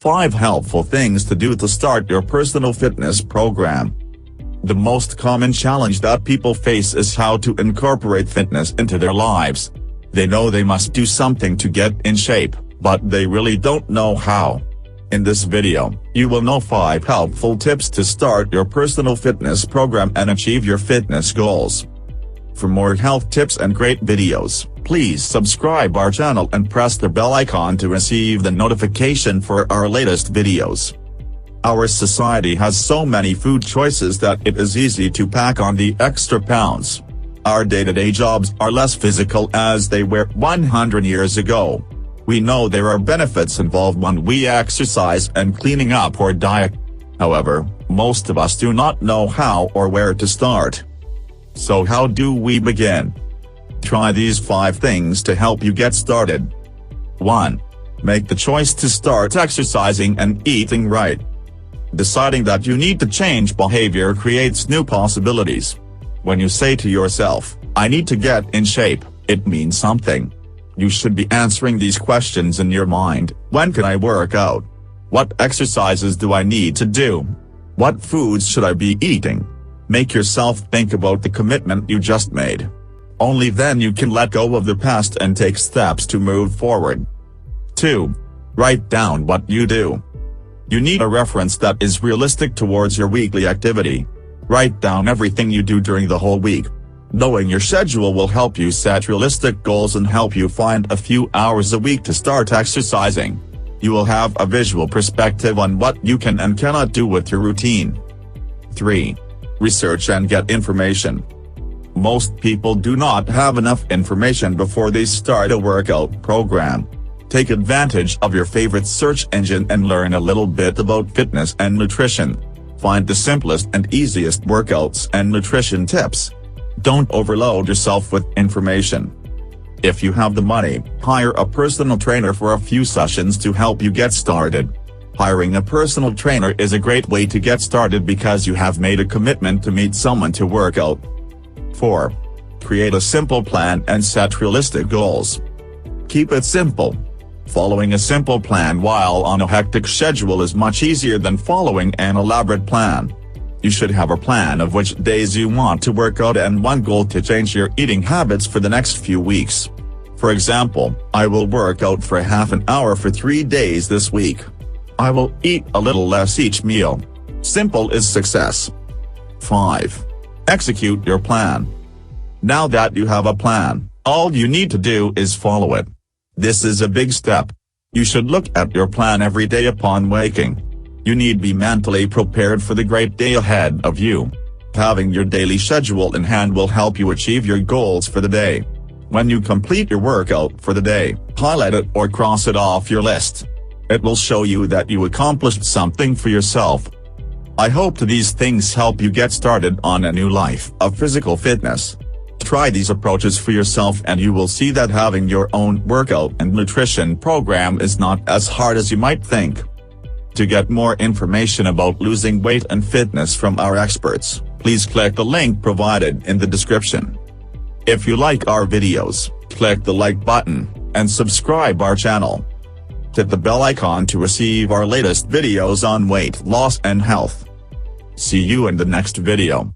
5 helpful things to do to start your personal fitness program. The most common challenge that people face is how to incorporate fitness into their lives. They know they must do something to get in shape, but they really don't know how. In this video, you will know 5 helpful tips to start your personal fitness program and achieve your fitness goals. For more health tips and great videos, please subscribe our channel and press the bell icon to receive the notification for our latest videos. Our society has so many food choices that it is easy to pack on the extra pounds. Our day-to-day jobs are less physical as they were 100 years ago. We know there are benefits involved when we exercise and cleaning up our diet. However, most of us do not know how or where to start. So how do we begin? Try these 5 things to help you get started. 1. Make the choice to start exercising and eating right. Deciding that you need to change behavior creates new possibilities. When you say to yourself, "I need to get in shape," it means something. You should be answering these questions in your mind: when can I work out? What exercises do I need to do? What foods should I be eating? Make yourself think about the commitment you just made. Only then you can let go of the past and take steps to move forward. 2. Write down what you do. You need a reference that is realistic towards your weekly activity. Write down everything you do during the whole week. Knowing your schedule will help you set realistic goals and help you find a few hours a week to start exercising. You will have a visual perspective on what you can and cannot do with your routine. 3. Research and get information. Most people do not have enough information before they start a workout program. Take advantage of your favorite search engine and learn a little bit about fitness and nutrition. Find the simplest and easiest workouts and nutrition tips. Don't overload yourself with information. If you have the money, hire a personal trainer for a few sessions to help you get started. Hiring a personal trainer is a great way to get started because you have made a commitment to meet someone to work out. 4. Create a simple plan and set realistic goals. Keep it simple. Following a simple plan while on a hectic schedule is much easier than following an elaborate plan. You should have a plan of which days you want to work out and one goal to change your eating habits for the next few weeks. For example, I will work out for half an hour for 3 days this week. I will eat a little less each meal. Simple is success. 5. Execute your plan. Now that you have a plan, all you need to do is follow it. This is a big step. You should look at your plan every day upon waking. You need to be mentally prepared for the great day ahead of you. Having your daily schedule in hand will help you achieve your goals for the day. When you complete your workout for the day, highlight it or cross it off your list. It will show you that you accomplished something for yourself. I hope these things help you get started on a new life of physical fitness. Try these approaches for yourself and you will see that having your own workout and nutrition program is not as hard as you might think. To get more information about losing weight and fitness from our experts, please click the link provided in the description. If you like our videos, click the like button, and subscribe our channel. Hit the bell icon to receive our latest videos on weight loss and health. See you in the next video.